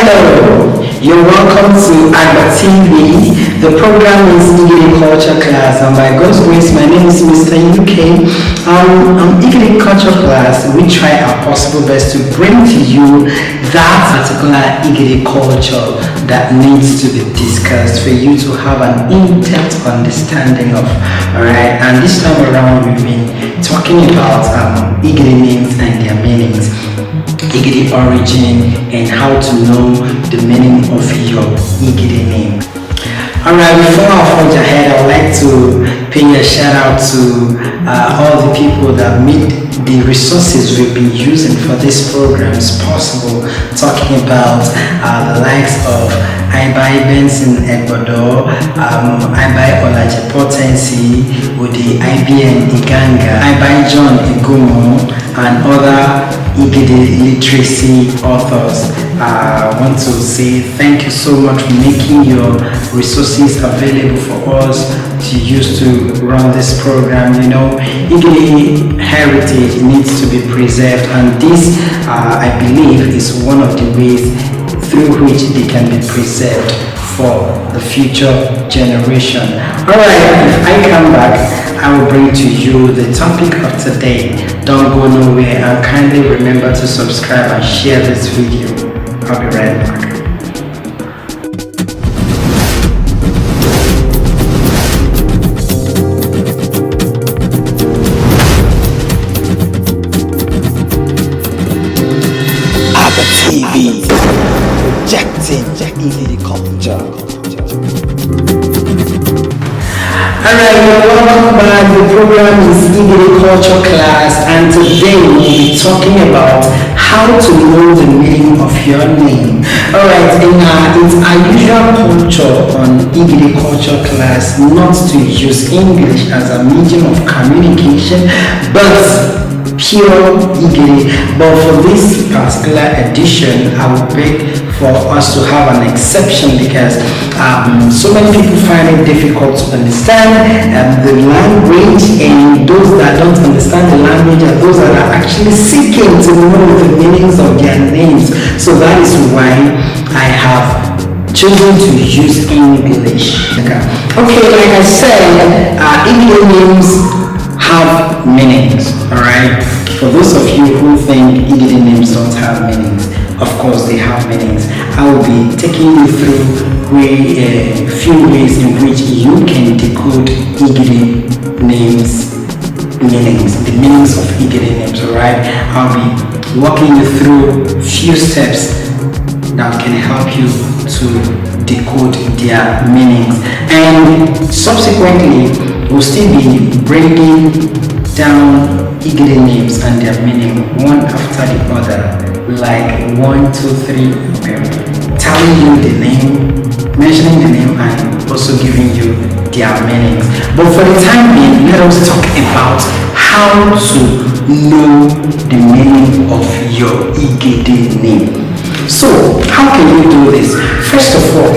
Hello, you're welcome to Agba TV. The program is Igede Culture Class, and by God's grace, my name is Mr. UK. On Igede Culture Class, we try our possible best to bring to you that particular Igede culture that needs to be discussed for you to have an in-depth understanding of. Alright, and this time around, we've been talking about Igede names and their meanings. Igede origin and how to know the meaning of your Igede name. Alright, before I forge ahead, I would like to pay a shout out to all the people that made the resources we've been using for these programs possible. Talking about the likes of Ibai Benson Egbodo, Ibai Olaje Potensi, Udi IBN Iganga, Ibai John Igumo, and other Igede literacy authors. I want to say thank you so much for making your resources available for us to use to run this program. You know, Igede heritage needs to be preserved, and this I believe is one of the ways through which they can be preserved for the future generation. Alright, if I come back, I will bring to you the topic of today. Don't go nowhere, and kindly remember to subscribe and share this video. I'll be right back. Agba TV, projecting Igede culture. Alright, welcome back. The program is Igede Culture Class, and today we'll be talking about how to know the meaning of your name. Alright, it's our usual culture on Igede Culture Class not to use English as a medium of communication, but pure Igede. But for this particular edition, I will beg for us to have an exception because so many people find it difficult to understand the language, and those that don't understand the language are those that are actually seeking to know the meanings of their names. So that is why I have chosen to use English. Okay, like I said, Igede names have meanings. Alright, for those of you who think Igede names don't have meanings, of course they have meanings. I will be taking you through a few ways in which you can decode Igede names meanings, the meanings of Igede names. Alright, I'll be walking you through few steps that can help you to decode their meanings, and subsequently we'll still be bringing down Igede names and their meaning one after the other, like 1, 2, 3, telling you the name, mentioning the name, and also giving you their meanings. But for the time being, let us talk about how to know the meaning of your Igede name. So, how can you do this? First of all,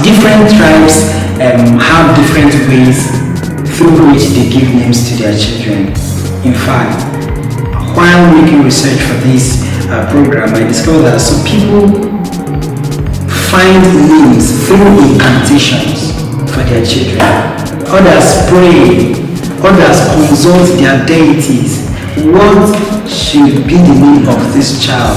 different tribes have different ways through which they give names to their children. In fact, while making research for this program, I discovered that some people find names through incantations for their children. Others pray, others consult their deities. What should be the name of this child?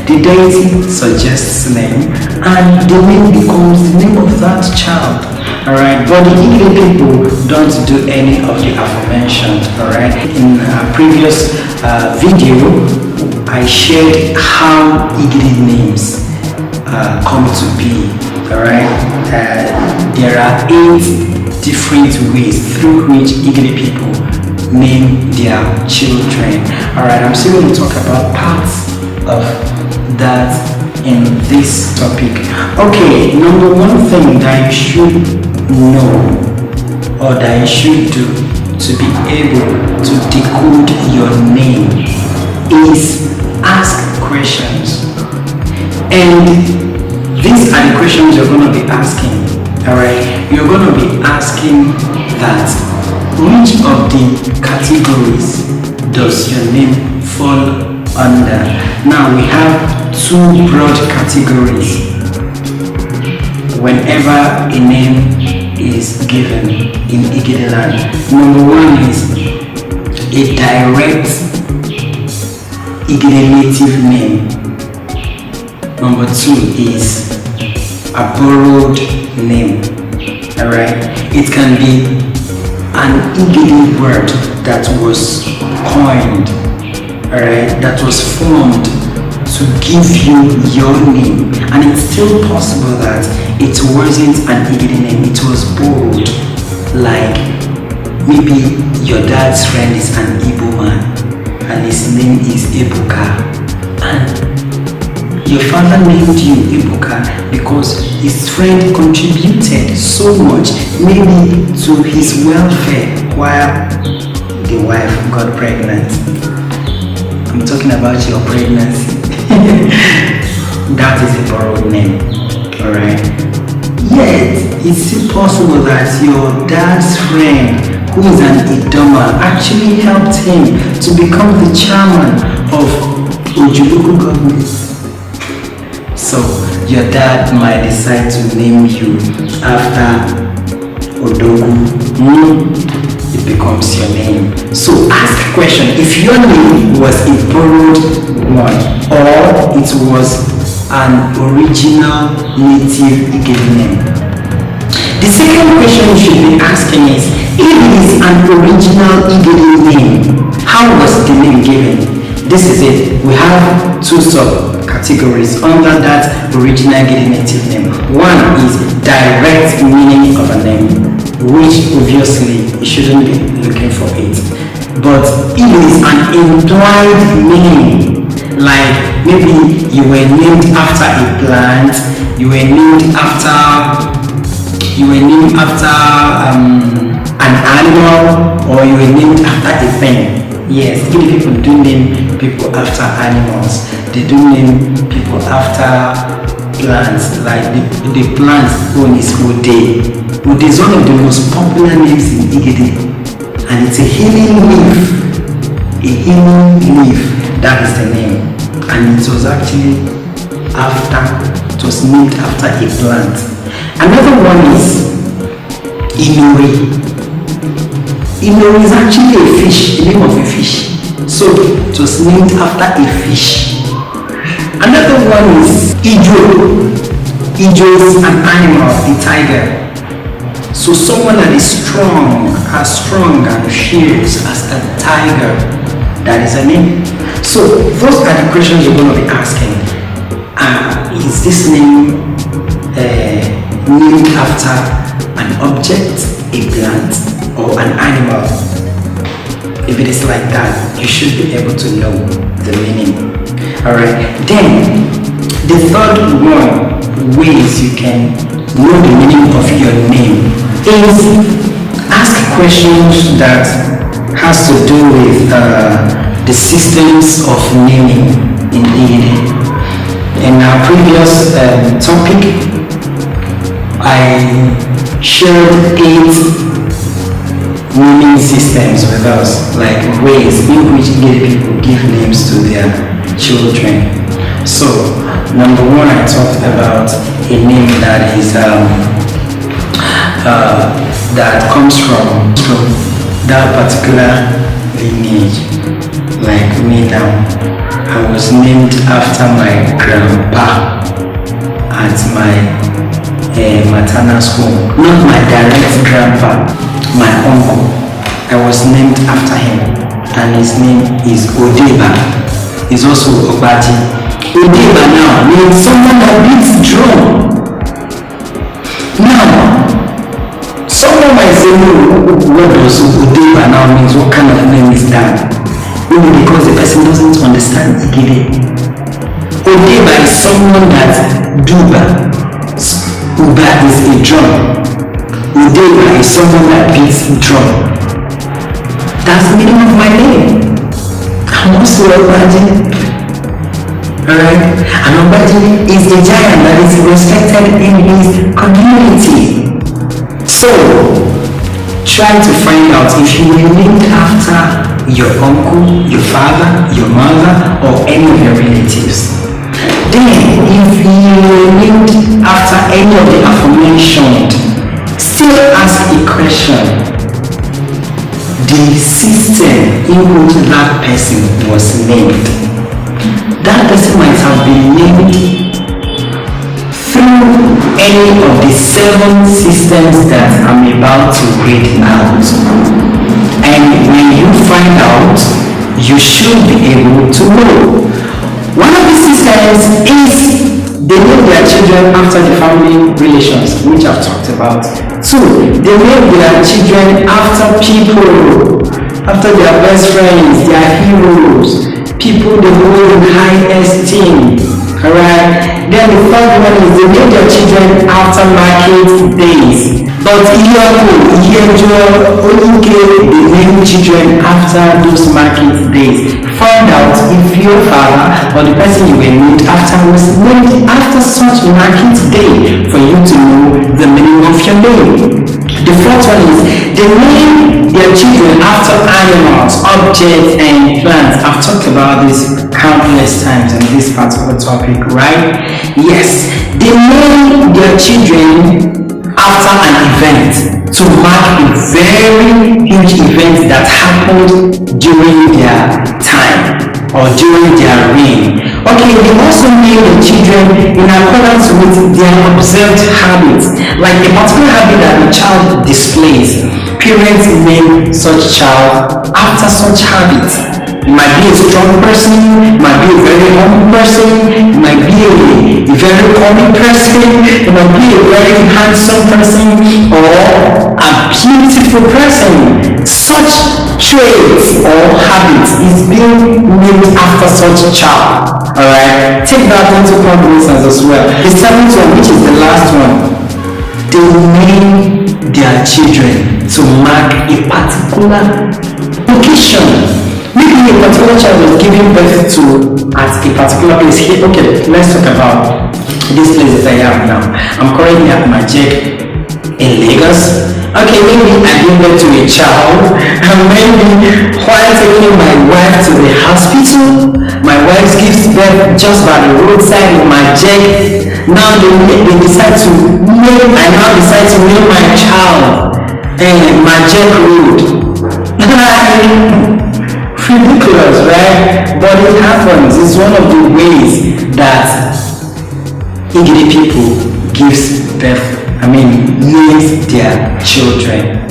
The deity suggests name, and the name becomes the name of that child. Alright, but the Igede people don't do any of the aforementioned. Alright, in a previous video, I shared how Igede names come to be. Alright, there are 8 different ways through which Igede people name their children. Alright, I'm still going to talk about parts of that in this topic. Okay, number one thing that you should know or that you should do to be able to decode your name is ask questions. And these are the questions you're going to be asking. Alright, you're going to be asking that which of the categories does your name fall under? Now we have two broad categories whenever a name is given in Igede land. Number one is a direct Igede native name. Number two is a borrowed name. Alright, it can be an Igede word that was coined, alright, that was formed to give you your name, and it's still possible that it wasn't an Igede name, it was borrowed. Like maybe your dad's friend is an Igbo man and his name is Ebuka, and your father named you Ebuka because his friend contributed so much, maybe to his welfare while the wife got pregnant. I'm talking about your pregnancy. That is a borrowed name, alright? Yet, it's still possible that your dad's friend, who is an Idoma, actually helped him to become the chairman of Ojuluku government. So, your dad might decide to name you after Odogu. It becomes your name. So ask a question: if your name was a borrowed one or it was an original native Igede name. The second question you should be asking is, if it is an original Igede name, how was the name given? This is it. We have two subcategories under that original Igede native name. One is direct meaning of a name, which obviously you shouldn't be looking for it. But it is an implied meaning, like maybe you were named after a plant, you were named after an animal, or you were named after a thing. Yes, many people do name people after animals. They do name people after plants, like the plant's own is Ode. Ode is one of the most popular names in Igede, and it's a healing leaf. A healing leaf, that is the name. And it was actually it was named after a plant. Another one is Benue. Benue is actually a fish, the name of a fish. So it was named after a fish. Another one is Ijo. Ijo is an animal, a tiger. So someone that is strong, as strong and fierce as a tiger, that is a name. So those are the questions you're going to be asking. Is this name named after an object, a plant, or an animal? If it is like that, you should be able to know the meaning. Alright, then the third ways you can know the meaning of your name is ask questions that has to do with the systems of naming in Igede. In our previous topic, I shared 8 naming systems with us, like ways in which Igede people give names to their children. So, number one, I talked about a name that is that comes from that particular lineage. Like me now, I was named after my grandpa at my maternal school. Not my direct grandpa, my uncle. I was named after him, and his name is Odeba. He's also Obati. Odeba now means someone that beats drum. Now, someone might say, what does Odeba now means? What kind of name is that? Maybe because the person doesn't understand Igede. Odeba is someone that Duba. Uba is a drum. Odeba is someone that beats drum. That's the meaning of my name. I'm also Obadi. Alright? And Obadi is the giant that is respected in his community. So, try to find out if you were named after your uncle, your father, your mother, or any of your relatives. Then, if you were named after any of the aforementioned, still ask a question. The system in which that person was named, that person might have been named through any of the 7 systems that I'm about to read out. And when you find out, you should be able to know. One of the systems is they name their children after the family relations, which I've talked about. 2, they name their children after people, after their best friends, their heroes, people they hold in high esteem. Alright? Then the 3rd one is they name their children after market days. But they name children after those market days. Find out if your father or the person you were named after was named after such market day for you to know the meaning of your name. The 4th one is they name their children after animals, objects, and plants. I've talked about this countless times in this particular topic, right? Yes, they name their children after an event to mark a very huge event that happened during their time or during their reign. Okay, they also name the children in accordance with their observed habits, like a particular habit that the child displays. Parents name such child after such habits. It might be a strong person, it might be a very humble person, it might be a very common person, it might be a very handsome person, or a beautiful person. Such traits or habits is being named after such a child. Alright, take that into cognizance as well. The 7th one, which is the last one, they name their children to mark a particular location. Maybe a particular child was giving birth to at a particular place. Here, okay, let's talk about this place that I am now. I'm currently at Majek in Lagos. Okay, maybe I gave birth to a child, and maybe while taking my wife to the hospital, my wife gives birth just by the roadside in Majek. Now they decide to name, I now decide to name my child Majek Road. Ridiculous, right? But it happens. It's one of the ways that Igede people names their children.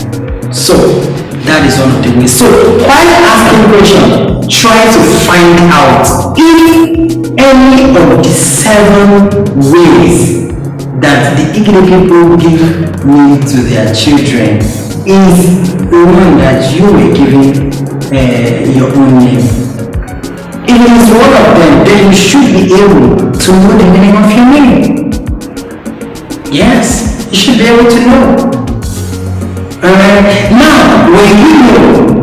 So that is one of the ways. So while asking question, try to find out if any of the 7 ways that the Igede people give name to their children is the one that you were giving your own name. If it is one of them, then you should be able to know the meaning of your name. Yes, you should be able to know. Now, when you know,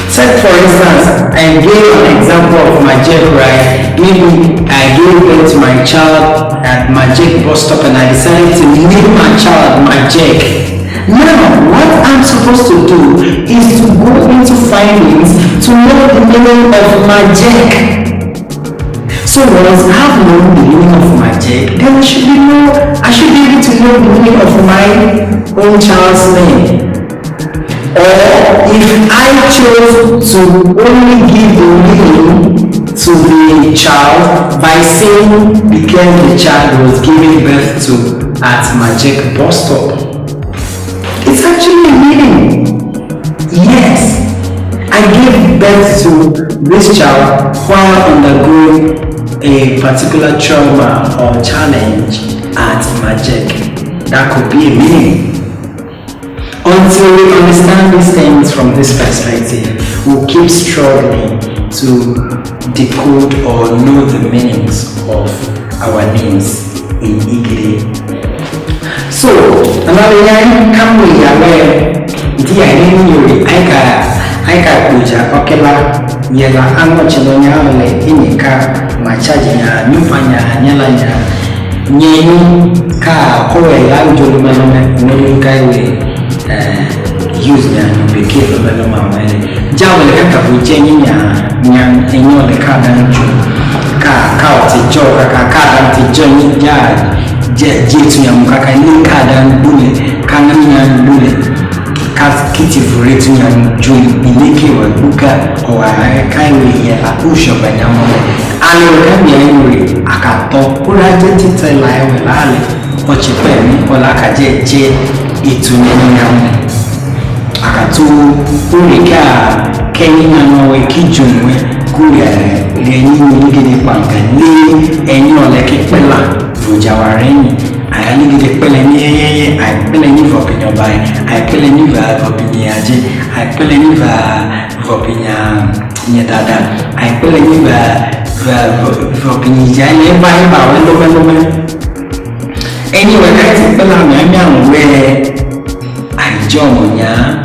take for instance, I gave an example of Majek, right? Maybe I gave birth to my child at Majek bus stop and I decided to name my child Majek. Now, what I'm supposed to do is to go into findings to know the meaning of Majek. So once I have known the meaning of Majek, then I should be able to know the meaning of my own child's name. Or if I chose to only give the meaning to the child by saying because the child was giving birth to at Majek bus stop, it's actually a meaning. Yes, I gave birth to this child while undergoing a particular trauma or challenge at Majek. That could be a meaning. Until we understand these things from this perspective, we'll keep struggling to decode or know the meanings of our names in Igede. So, another line, come we aware, dear Yuri, Aika Puja, Okela, Yela, Angochinonya, Inika, Machajina, Nupanya, Nyalanya, Nyen, Ka, Koe, Anjolumana, Nukaiwe, use nyan be ke lo lo ma ma le ja wo le ka bu je ni nyan enyo le ka dan ju ka o ti jo ka dan ti jo ni ja je tu nyan ka ni ka dan bule ka na nyan bule ka kiti fure tu nyan ju ni ke wa buka o ka ni ya la usho ba nyan mo alo ka mi enri akato kura je ti te la e we la le o chi pe mi o la ka je itu nyan akatu urika kenya no we kijunwe kuya le ni gidi panka le enyo le kepela rojawareni ayani gidi pele ni yeye ai pele ni vopinyo bai ai pele ni va vopinya aje ai pele ni va vopinya nyedada ai pele ni va vopinya janye bai ba we anyway I pela me we Jomonya,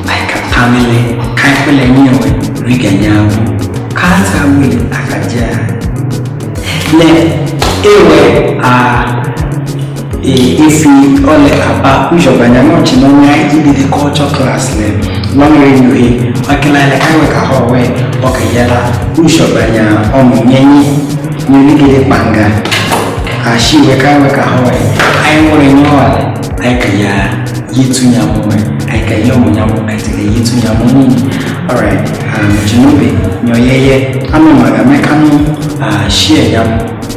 like a family, Kaipele Niwe, Riganyamu, Kata Willy Akaja. Ewe, if you all about Ujobanya, Igede Culture Class, one way you hear, Wakala, Kawaka Hawaii, Okayala, Ujobanya, Yeni, Igede Panga, she Wakawaka Hawaii, I want to know. Aikaya yitu nyamu aika yomo nyamu aika yitu nyamu ni alright jinobe nyoyeye ama magameka no share yam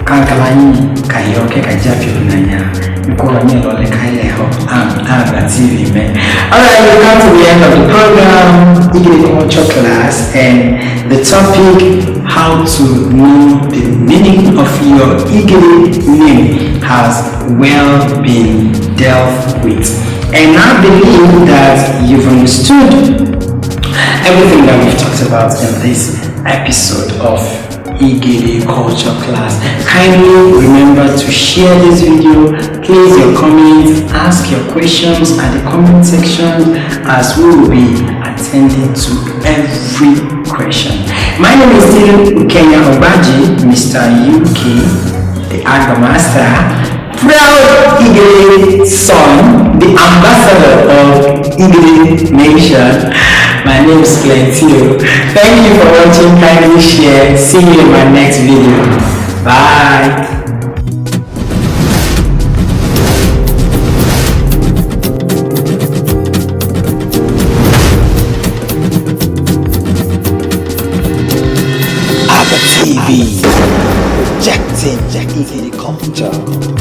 kankala ni kayo ke kajafi nanya mkoa ni lole kaile ho TV me. Alright, we come to the end of the program, Igede Culture Class, and the topic how to know the meaning of your Igede name has well been dealt with. And I believe that you've understood everything that we've talked about in this episode of Igede Culture Class. Kindly remember to share this video, place your comments, ask your questions at the comment section as we will be attending to every question. My name is still Kenya Obaji, Mr. UK, the Agba Master, proud Igede son, the ambassador of Igede Nation. My name is Plenty. Thank you for watching. Kindly share. See you in my next video. Bye. TV, projecting Igede culture.